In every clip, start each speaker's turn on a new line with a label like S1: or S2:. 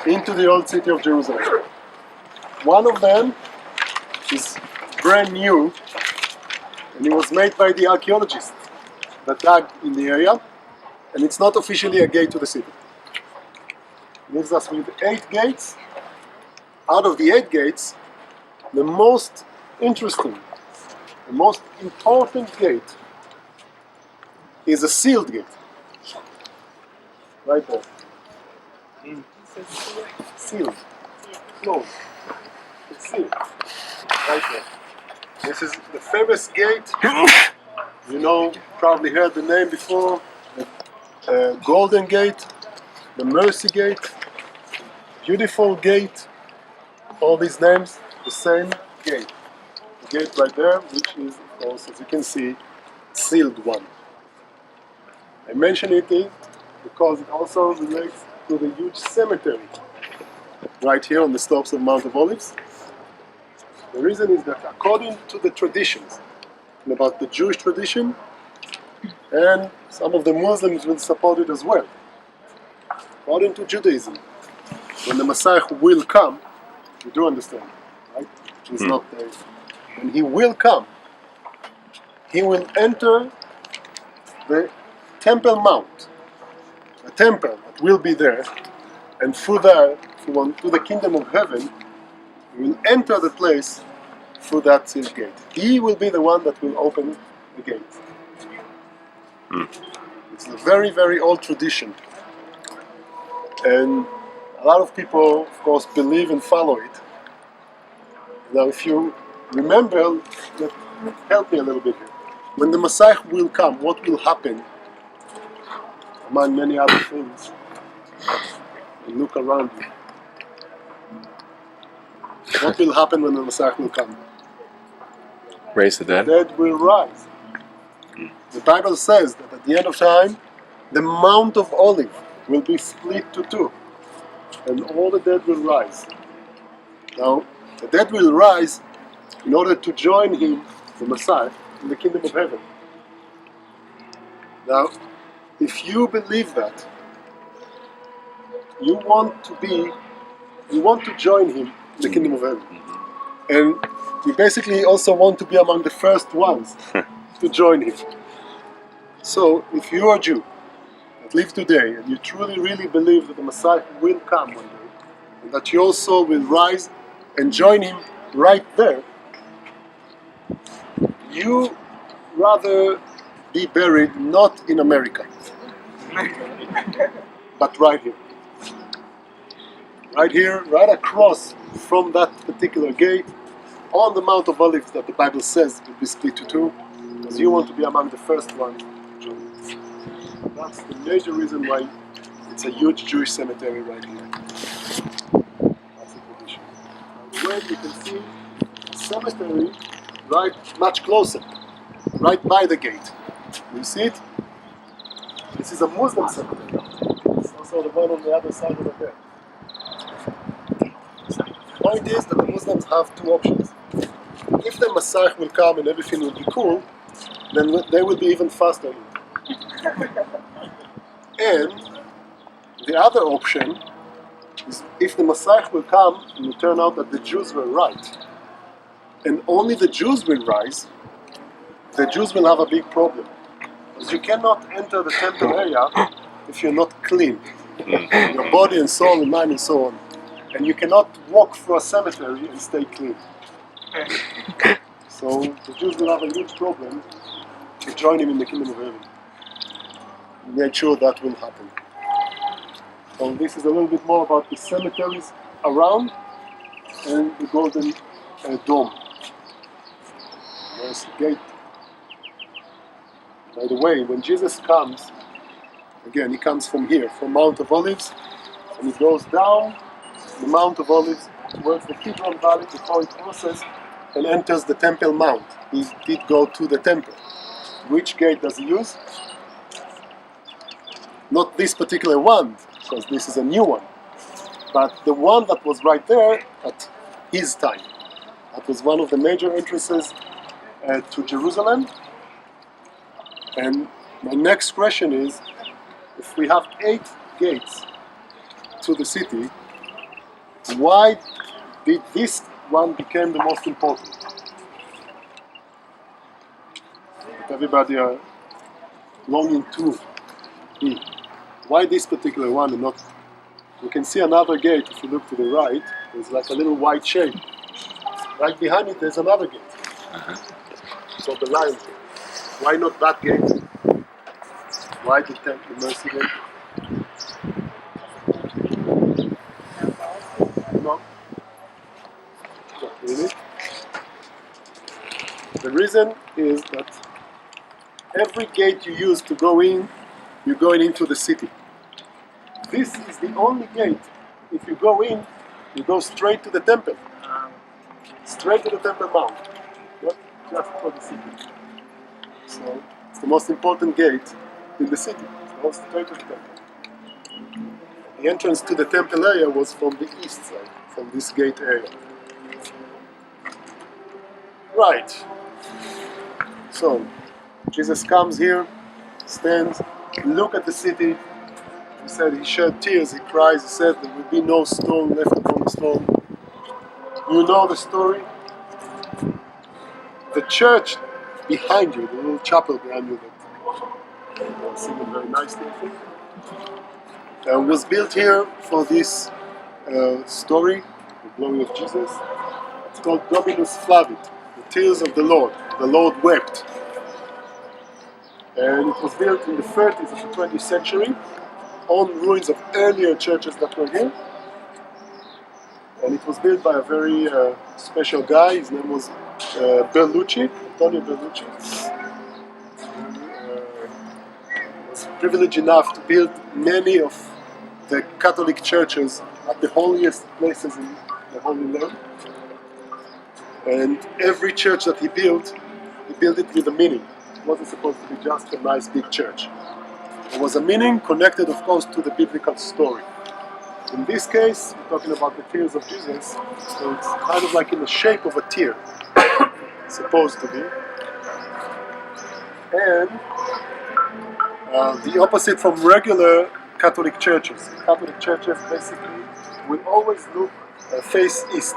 S1: into the old city of Jerusalem. One of them is brand new, and it was made by the archaeologists that dug in the area, and it's not officially a gate to the city. It leaves us with 8 gates. Out of the 8 gates, the most interesting, the most important gate is a sealed gate. Right there. Sealed. Closed. It's sealed. Right there. This is the famous gate. You know, probably heard the name before. The Golden Gate, the Mercy Gate, Beautiful Gate. All these names, the same gate. The gate right there, which is, of course, as you can see, sealed one. I mention it because it also relates to the huge cemetery right here on the slopes of Mount of Olives. The reason is that according to the traditions, and about the Jewish tradition, and some of the Muslims will support it as well, according to Judaism, when the Messiah will come, you do understand, right? He's not there. When he will come, he will enter the Temple Mount, a temple that will be there, and through there, if you want, to the kingdom of heaven, you will enter the place through that sealed gate. He will be the one that will open the gate. It's a very, very old tradition. And a lot of people, of course, believe and follow it. Now, if you remember, help me a little bit here. When the Messiah will come, what will happen? Among many other things. And look around you. What will happen when the Messiah will come?
S2: Raise the dead?
S1: The dead will rise. The Bible says that at the end of time, the Mount of Olives will be split to 2, and all the dead will rise. Now, the dead will rise in order to join him, the Messiah, in the kingdom of heaven. Now, if you believe that, you want to join him in the kingdom of heaven. And you basically also want to be among the first ones to join him. So, if you are a Jew that live today and you truly, really believe that the Messiah will come one day, and that your soul will rise and join him right there, you rather be buried not in America, but right here. Right here, right across from that particular gate, on the Mount of Olives that the Bible says will be split to 2, because you want to be among the first ones to join. That's the major reason why it's a huge Jewish cemetery right here. That's the tradition. By the way, you can see the cemetery right much closer, right by the gate. You see it? This is a Muslim cemetery. It's also the one on the other side of the bed. The point is that the Muslims have 2 options. If the Messiah will come and everything will be cool, then they will be even faster. And the other option is if the Messiah will come and it turn out that the Jews were right, and only the Jews will rise, the Jews will have a big problem. Because you cannot enter the temple area if you're not clean. Your body and soul and mind and so on. And you cannot walk through a cemetery and stay clean. So the Jews will have a huge problem to join him in the kingdom of heaven. Make sure that will happen. So this is a little bit more about the cemeteries around and the Golden Dome. There's the gate. By the way, when Jesus comes, again, he comes from here, from Mount of Olives, and he goes down the Mount of Olives towards the Kidron Valley before he crosses and enters the Temple Mount. He did go to the temple. Which gate does he use? Not this particular one, because this is a new one, but the one that was right there at his time. That was one of the major entrances to Jerusalem. And my next question is, if we have 8 gates to the city, Why did this one become the most important? That everybody are longing to be. Why this particular one and not? You can see another gate if you look to the right. There's like a little white shape. Right behind it, there's another gate. So the lion gate. Why not that gate? Why the mercy gate? No. Not really. The reason is that every gate you use to go in, you're going into the city. This is the only gate. If you go in, you go straight to the temple. Straight to the Temple Mount. Not just for the city. So it's the most important gate in the city. It goes straight to the temple. The entrance to the temple area was from the east side, from this gate area. Right. So Jesus comes here, stands, look at the city. He said he shed tears, he cries, he said there will be no stone left upon the stone. You know the story. The church behind you, the little chapel behind you that I'm singing very nicely, I think, was built here for this story, the glory of Jesus. It's called Dominus Flavit, the tears of the Lord. The Lord wept. And it was built in the 30s of the 20th century on ruins of earlier churches that were here. And it was built by a very special guy. His name was Berlucci, Antonio Berlucci. Was privileged enough to build many of the Catholic churches at the holiest places in the Holy Land. And every church that he built it with a meaning. It wasn't supposed to be just a nice big church. There was a meaning connected, of course, to the biblical story. In this case, we're talking about the tears of Jesus, so it's kind of like in the shape of a tear, supposed to be. And the opposite from regular Catholic churches. Catholic churches basically will always look face east.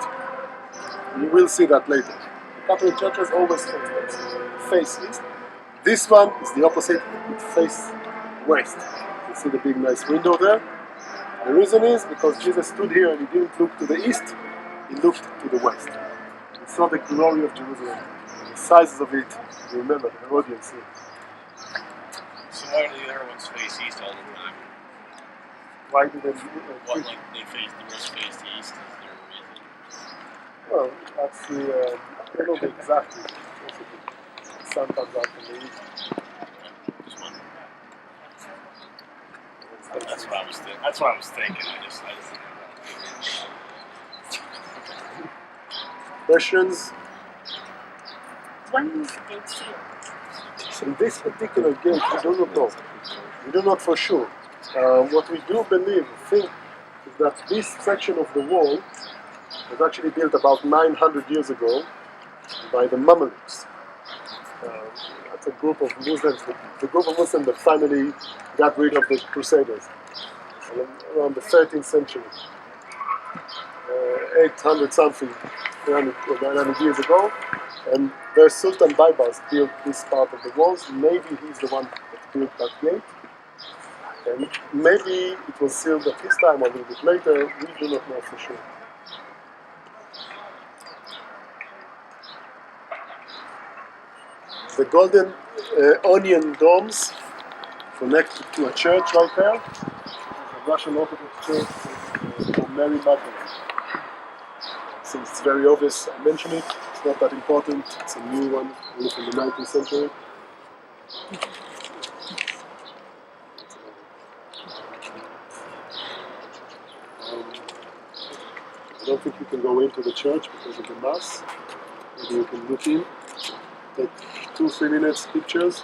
S1: You will see that later. Catholic churches always face east. This one is the opposite, it faces west. You see the big nice window there? The reason is because Jesus stood here and he didn't look to the east, he looked to the west. He saw the glory of Jerusalem, the sizes of it. You remember the Herodians here.
S3: So why do the other ones face east all the time?
S1: Why do they
S3: What, like they face the rest face east? Is there a reason?
S1: Well, that's the, I don't know exactly. Sometimes out in the east.
S3: Just wondering. That's what I was thinking. That's what I was thinking. I just
S1: Questions?
S4: When was the gate sealed?
S1: So in this particular gate, we do not know. We do not for sure. What we do think, is that this section of the wall was actually built about 900 years ago by the Mamelukes. That's a group of Muslims, the group of Muslims that finally got rid of the Crusaders around the 13th century, 800 something, 900 years ago. And their Sultan Baybars built this part of the walls. Maybe he's the one that built that gate. And maybe it was sealed at his time or a little bit later. We do not know for sure. The golden onion domes connected to a church right there. A Russian Orthodox church called Mary Magdalene. Since it's very obvious, I mention it. It's not that important. It's a new one, only from the 19th century. I don't think you can go into the church because of the mass. Maybe you can look in, take 2-3 minutes pictures.